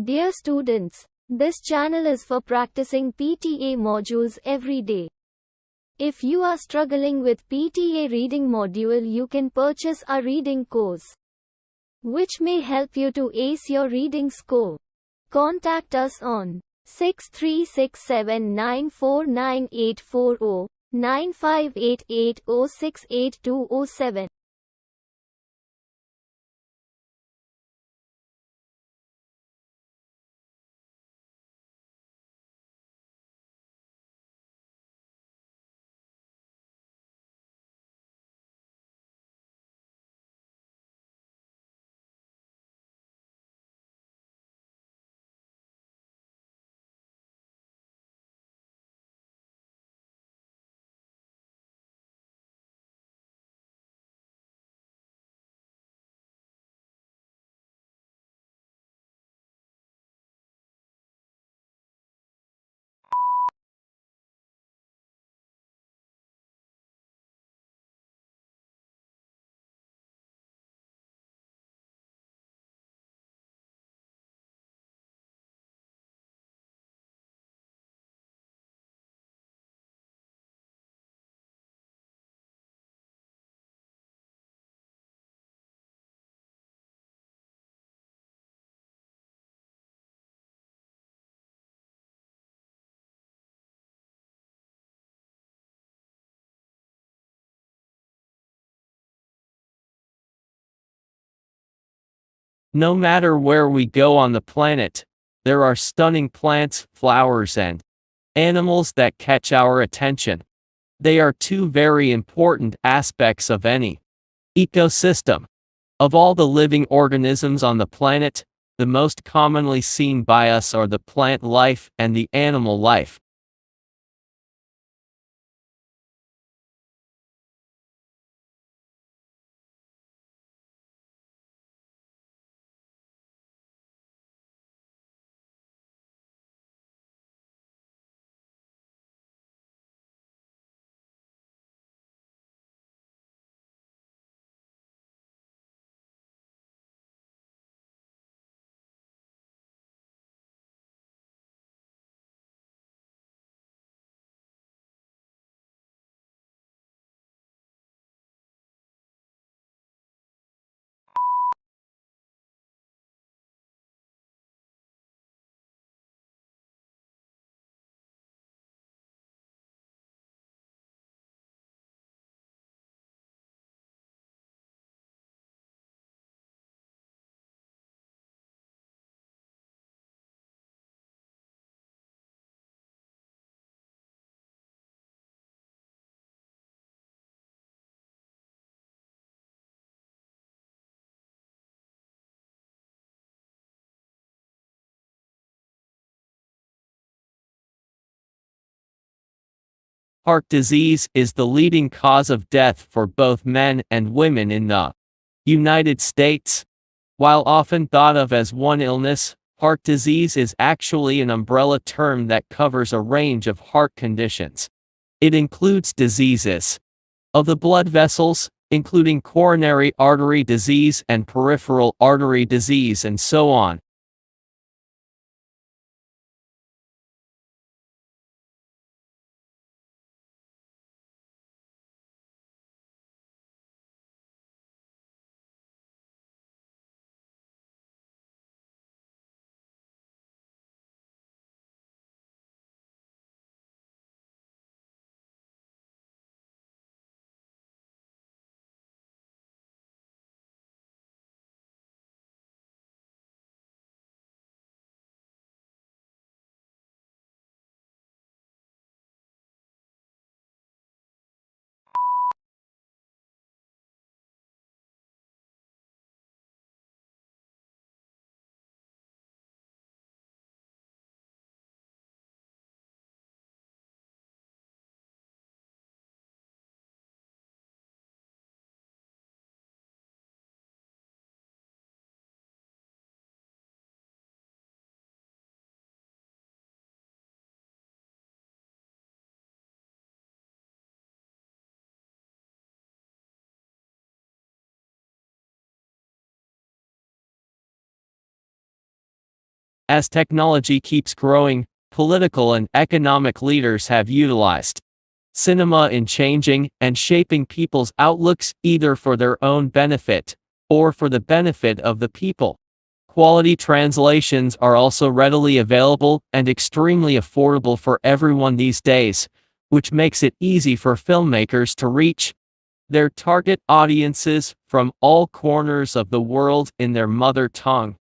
Dear students, this channel is for practicing PTA modules every day. If you are struggling with PTA reading module, you can purchase a reading course, which may help you to ace your reading score. Contact us on 6367949840, 9588068207. No matter where we go on the planet, there are stunning plants, flowers, and animals that catch our attention. They are two very important aspects of any ecosystem. Of all the living organisms on the planet, the most commonly seen by us are the plant life and the animal life. Heart disease is the leading cause of death for both men and women in the United States. While often thought of as one illness, heart disease is actually an umbrella term that covers a range of heart conditions. It includes diseases of the blood vessels, including coronary artery disease and peripheral artery disease, and so on. As technology keeps growing, political and economic leaders have utilized cinema in changing and shaping people's outlooks either for their own benefit or for the benefit of the people. Quality translations are also readily available and extremely affordable for everyone these days, which makes it easy for filmmakers to reach their target audiences from all corners of the world in their mother tongue.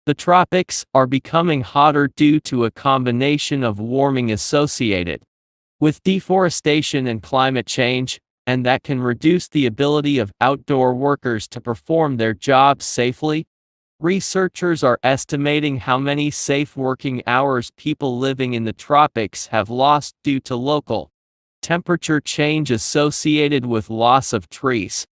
The tropics are becoming hotter due to a combination of warming associated with deforestation and climate change, and that can reduce the ability of outdoor workers to perform their jobs safely. Researchers are estimating how many safe working hours people living in the tropics have lost due to local temperature change associated with loss of trees.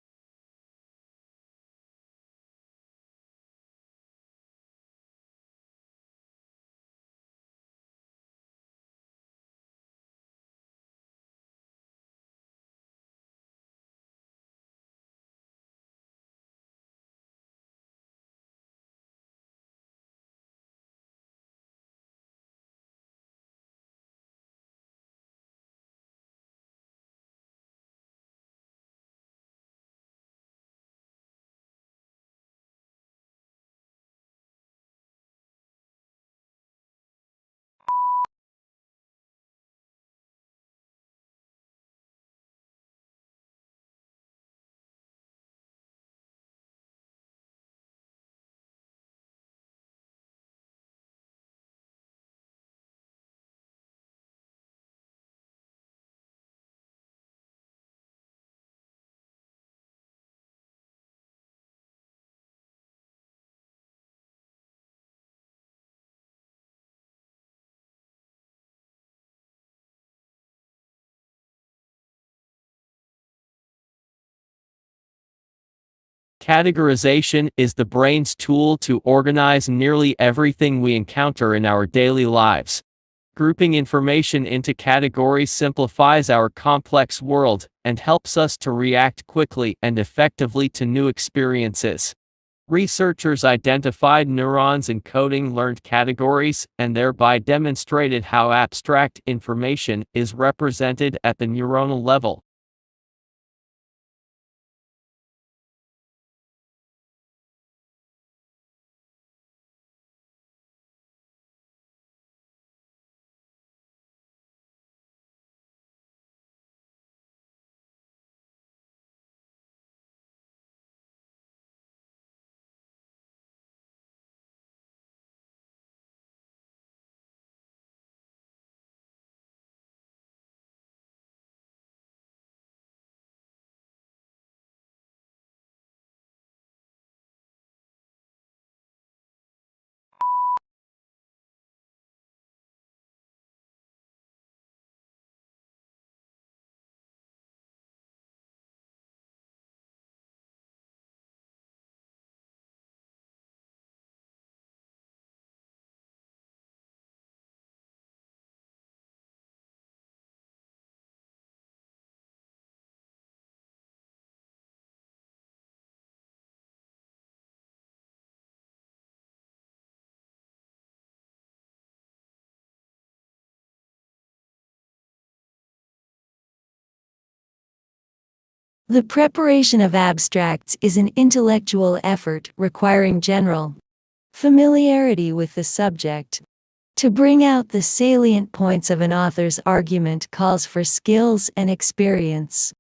Categorization is the brain's tool to organize nearly everything we encounter in our daily lives. Grouping information into categories simplifies our complex world and helps us to react quickly and effectively to new experiences. Researchers identified neurons encoding learned categories and thereby demonstrated how abstract information is represented at the neuronal level. The preparation of abstracts is an intellectual effort requiring general familiarity with the subject. To bring out the salient points of an author's argument calls for skills and experience.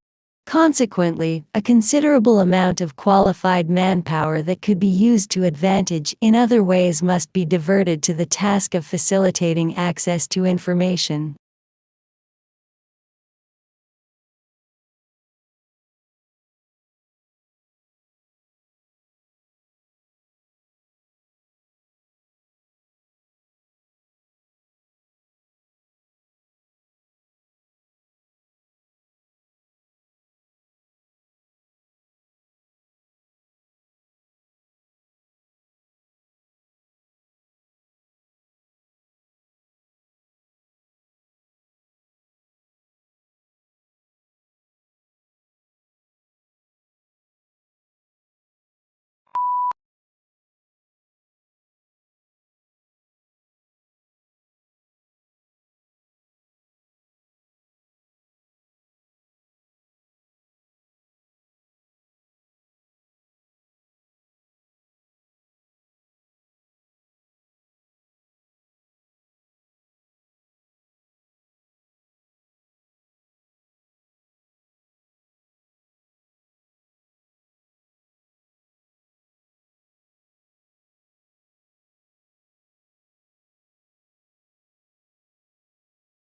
Consequently, a considerable amount of qualified manpower that could be used to advantage in other ways must be diverted to the task of facilitating access to information.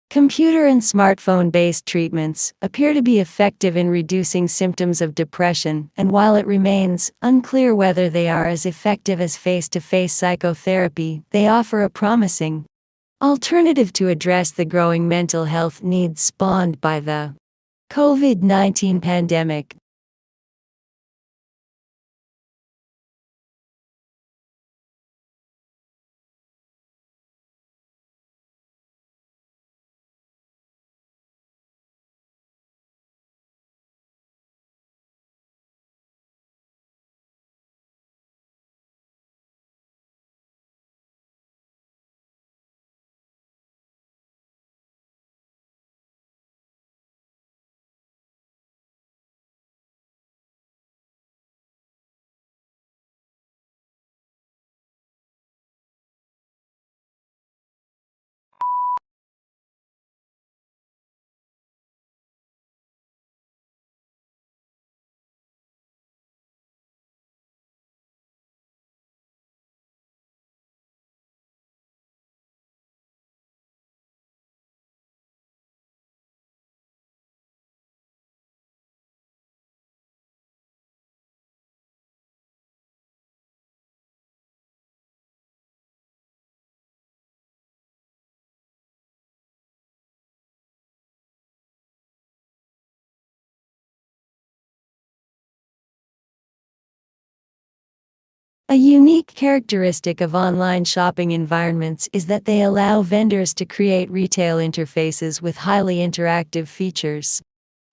Computer and smartphone-based treatments appear to be effective in reducing symptoms of depression, and while it remains unclear whether they are as effective as face-to-face psychotherapy, they offer a promising alternative to address the growing mental health needs spawned by the COVID-19 pandemic. A unique characteristic of online shopping environments is that they allow vendors to create retail interfaces with highly interactive features.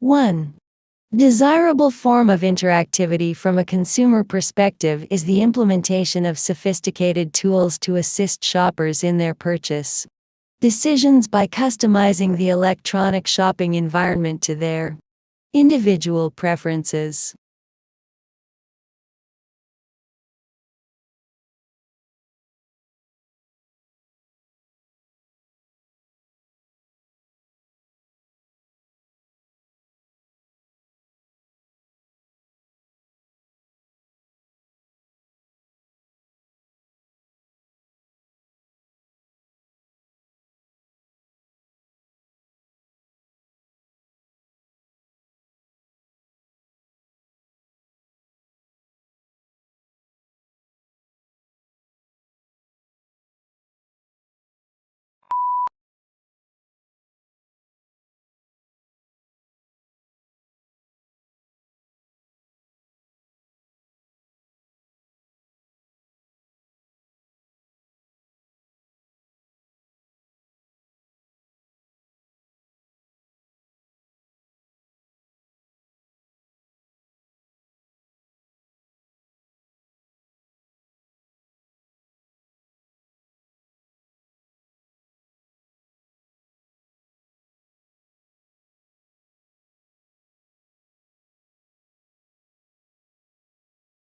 1. Desirable form of interactivity from a consumer perspective is the implementation of sophisticated tools to assist shoppers in their purchase decisions by customizing the electronic shopping environment to their individual preferences.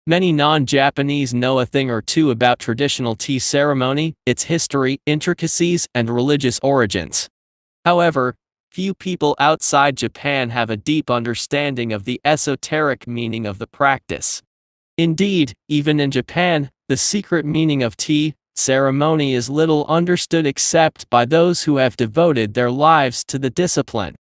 Many non-Japanese know a thing or two about traditional tea ceremony, its history, intricacies, and religious origins. However, few people outside Japan have a deep understanding of the esoteric meaning of the practice. Indeed, even in Japan, the secret meaning of tea ceremony is little understood except by those who have devoted their lives to the discipline.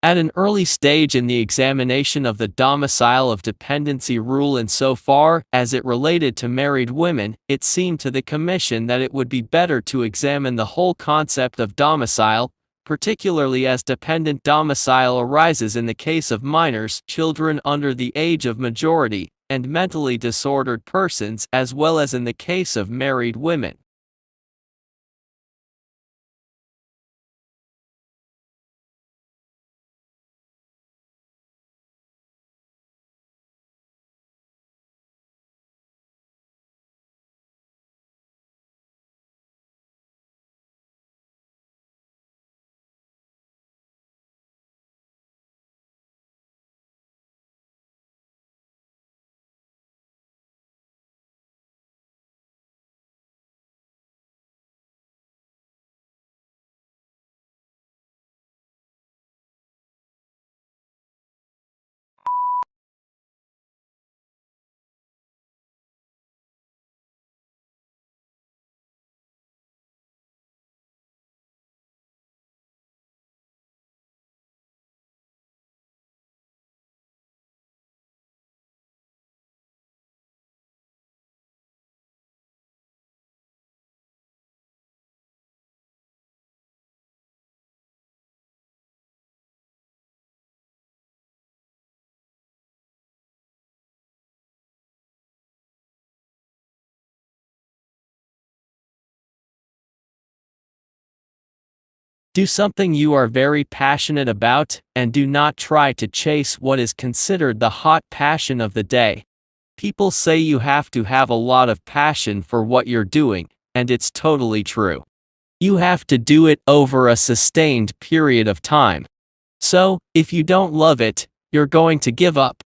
At an early stage in the examination of the domicile of dependency rule insofar as it related to married women, it seemed to the Commission that it would be better to examine the whole concept of domicile, particularly as dependent domicile arises in the case of minors, children under the age of majority, and mentally disordered persons as well as in the case of married women. Do something you are very passionate about, and do not try to chase what is considered the hot passion of the day. People say you have to have a lot of passion for what you're doing, and it's totally true. You have to do it over a sustained period of time. So, if you don't love it, you're going to give up.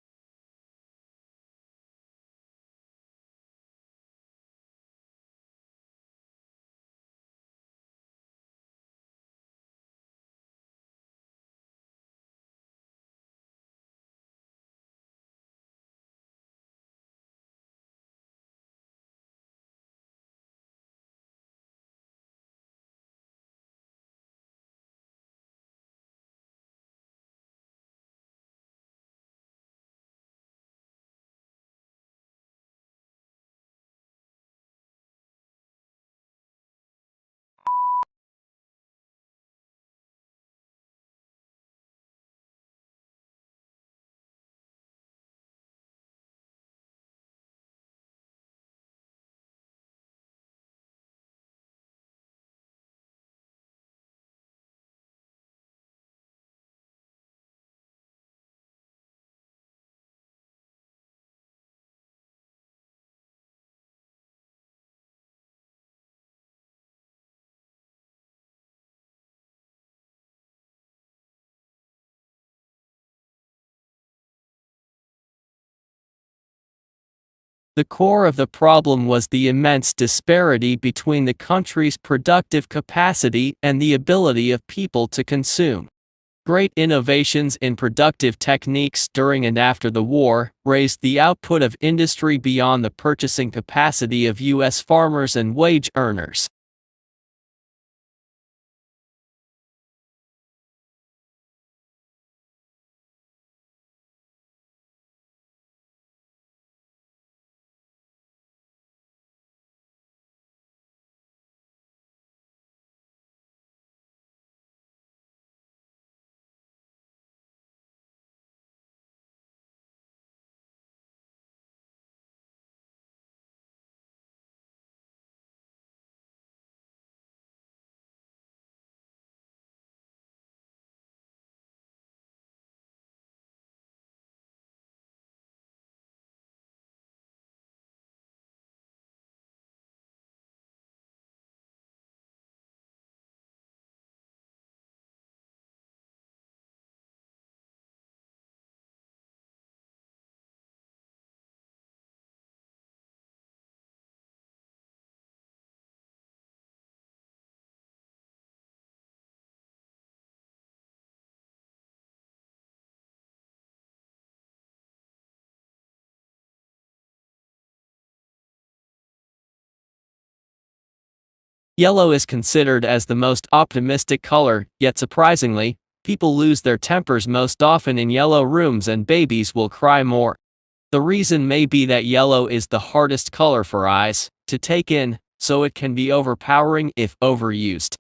The core of the problem was the immense disparity between the country's productive capacity and the ability of people to consume. Great innovations in productive techniques during and after the war raised the output of industry beyond the purchasing capacity of U.S. farmers and wage earners. Yellow is considered as the most optimistic color, yet surprisingly, people lose their tempers most often in yellow rooms and babies will cry more. The reason may be that yellow is the hardest color for eyes to take in, so it can be overpowering if overused.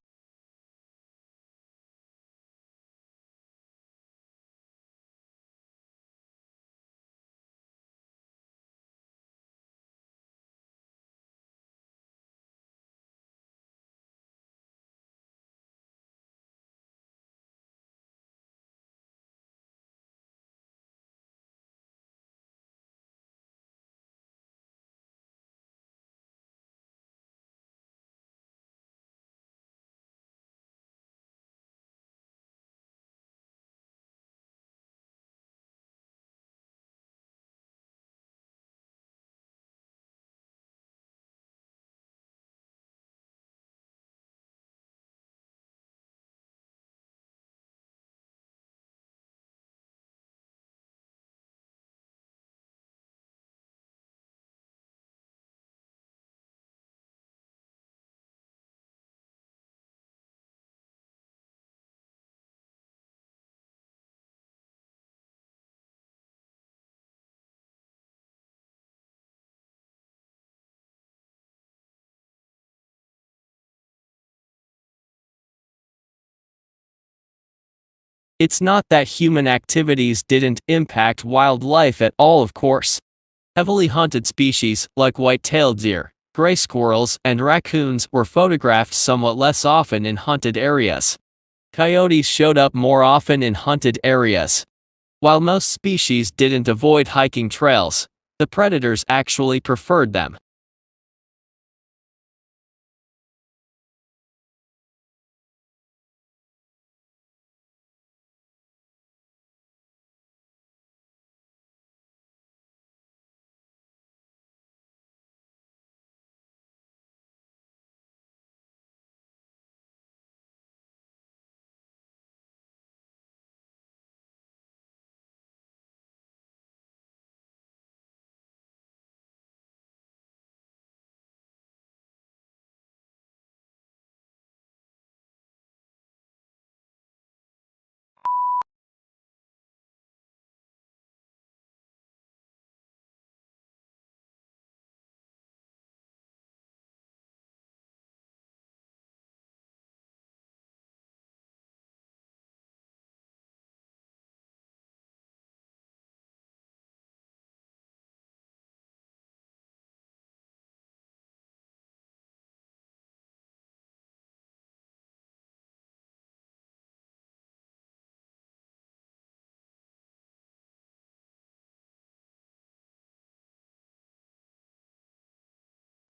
It's not that human activities didn't impact wildlife at all, of course. Heavily hunted species, like white-tailed deer, gray squirrels, and raccoons, were photographed somewhat less often in hunted areas. Coyotes showed up more often in hunted areas. While most species didn't avoid hiking trails, the predators actually preferred them.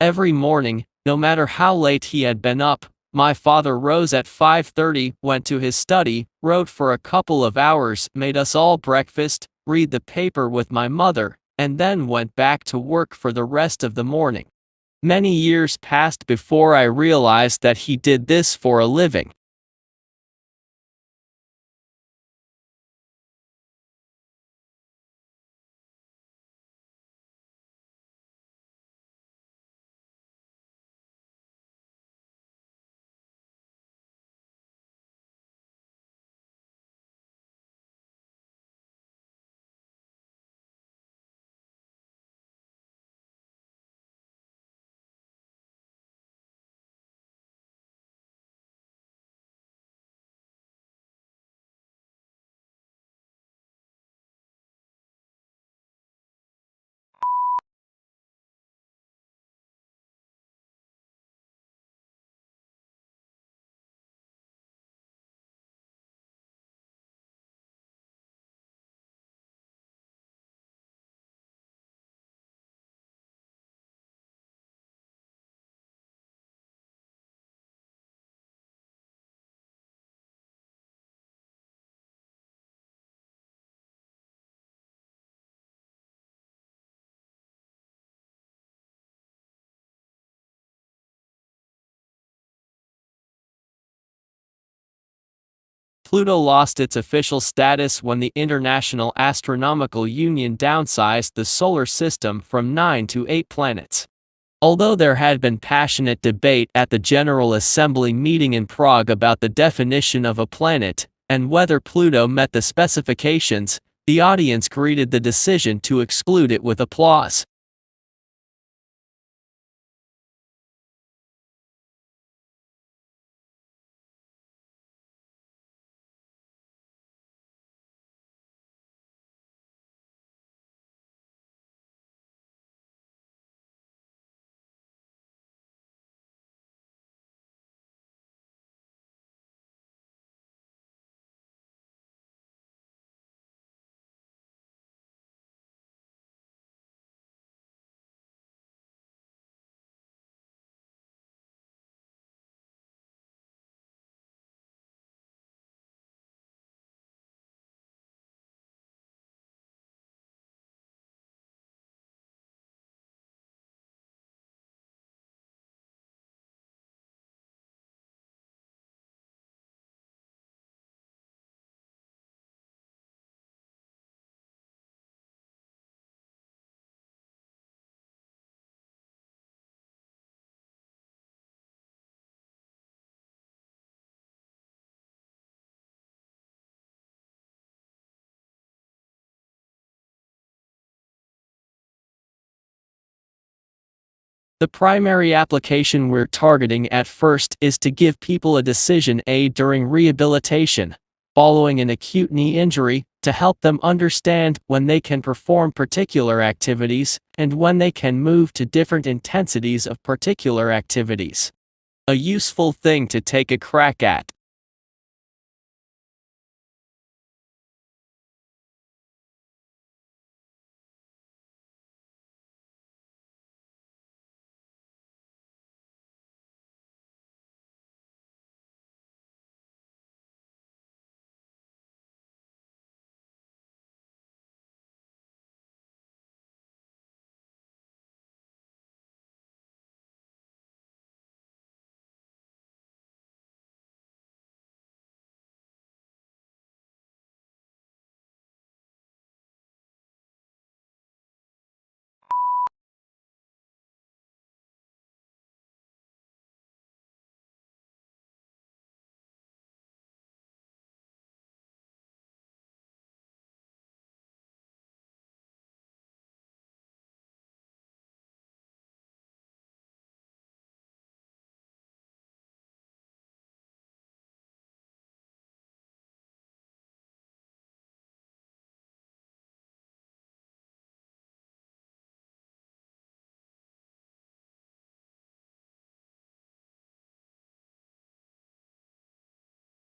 Every morning, no matter how late he had been up, my father rose at 5:30, went to his study, wrote for a couple of hours, made us all breakfast, read the paper with my mother, and then went back to work for the rest of the morning. Many years passed before I realized that he did this for a living. Pluto lost its official status when the International Astronomical Union downsized the solar system from 9 to 8 planets. Although there had been passionate debate at the General Assembly meeting in Prague about the definition of a planet, and whether Pluto met the specifications, the audience greeted the decision to exclude it with applause. The primary application we're targeting at first is to give people a decision aid during rehabilitation, following an acute knee injury, to help them understand when they can perform particular activities, and when they can move to different intensities of particular activities. A useful thing to take a crack at.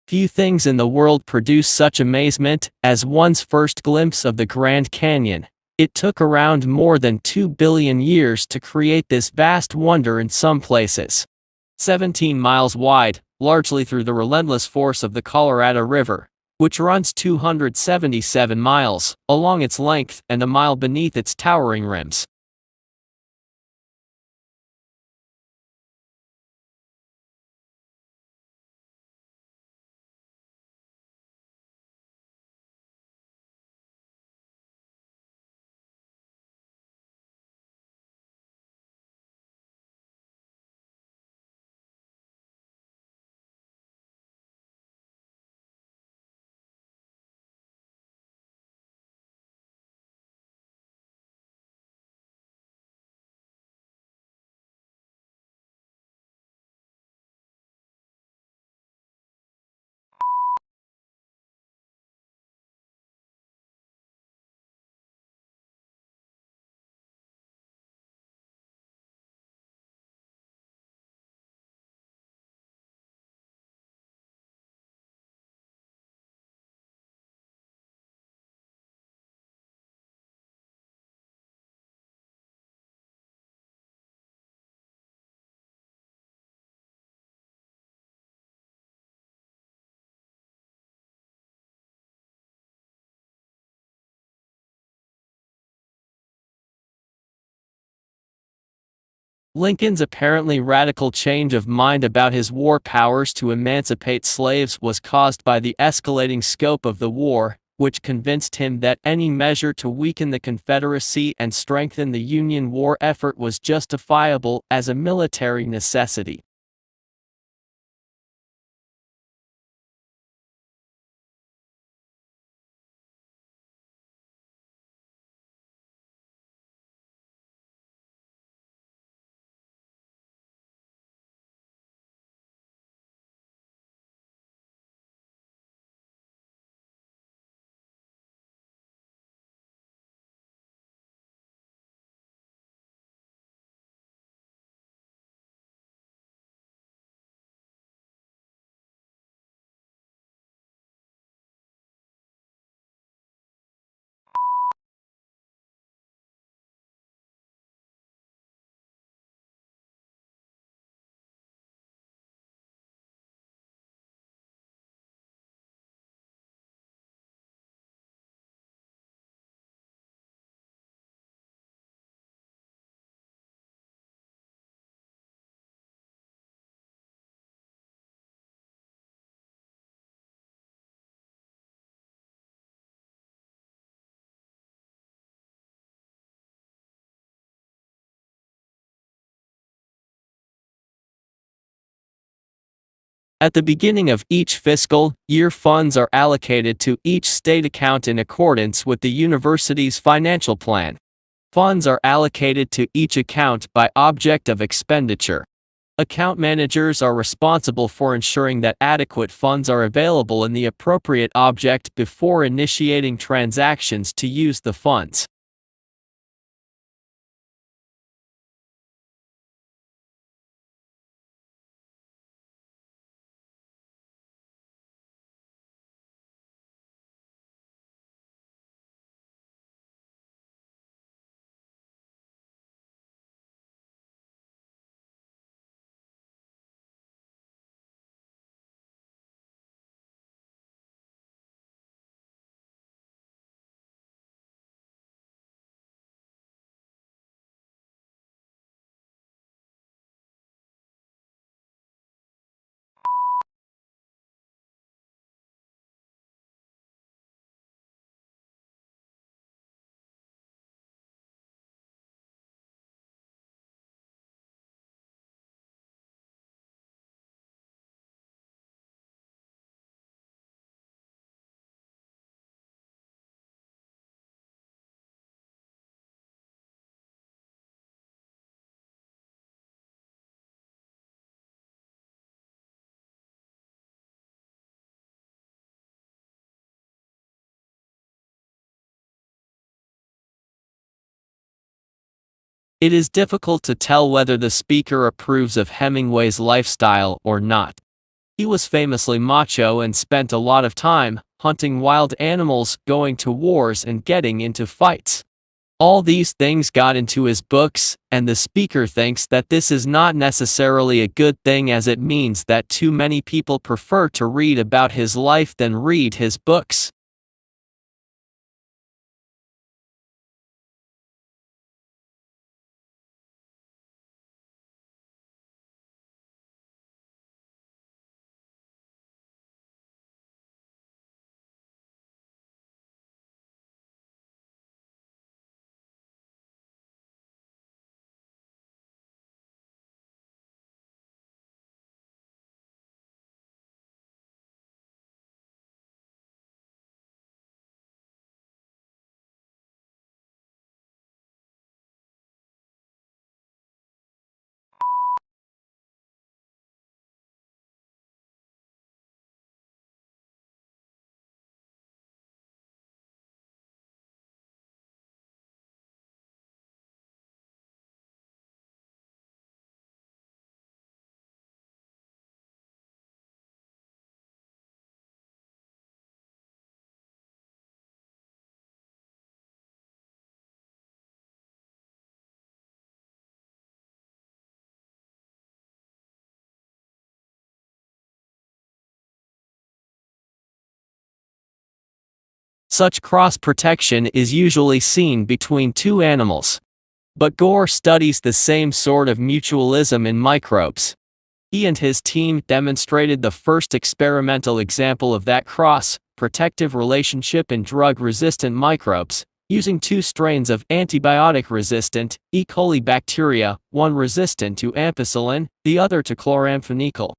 Few things in the world produce such amazement as one's first glimpse of the Grand Canyon. It took around more than 2 billion years to create this vast wonder in some places. 17 miles wide, largely through the relentless force of the Colorado River, which runs 277 miles along its length and a mile beneath its towering rims. Lincoln's apparently radical change of mind about his war powers to emancipate slaves was caused by the escalating scope of the war, which convinced him that any measure to weaken the Confederacy and strengthen the Union war effort was justifiable as a military necessity. At the beginning of each fiscal year, funds are allocated to each state account in accordance with the university's financial plan. Funds are allocated to each account by object of expenditure. Account managers are responsible for ensuring that adequate funds are available in the appropriate object before initiating transactions to use the funds. It is difficult to tell whether the speaker approves of Hemingway's lifestyle or not. He was famously macho and spent a lot of time hunting wild animals, going to wars, and getting into fights. All these things got into his books, and the speaker thinks that this is not necessarily a good thing, as it means that too many people prefer to read about his life than read his books. Such cross-protection is usually seen between two animals. But Gore studies the same sort of mutualism in microbes. He and his team demonstrated the first experimental example of that cross-protective relationship in drug-resistant microbes, using two strains of antibiotic-resistant E. coli bacteria, one resistant to ampicillin, the other to chloramphenicol.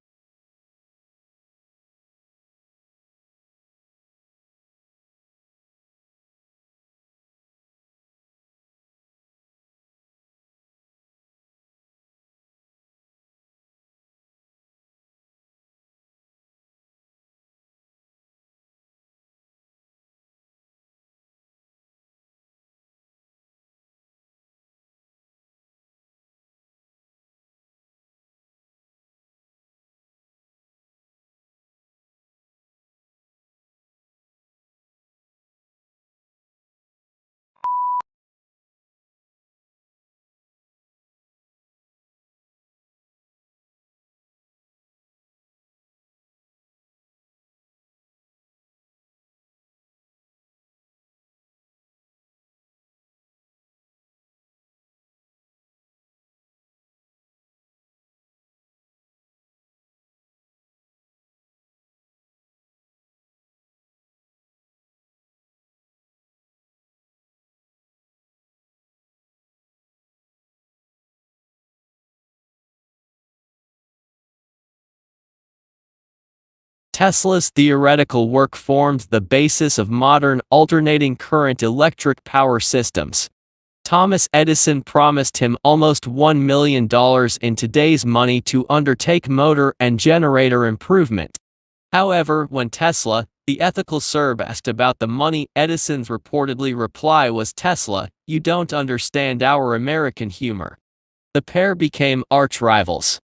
Tesla's theoretical work formed the basis of modern alternating current electric power systems. Thomas Edison promised him almost $1 million in today's money to undertake motor and generator improvement. However, when Tesla, the ethical Serb, asked about the money, Edison's reportedly reply was, "Tesla, you don't understand our American humor." The pair became arch rivals.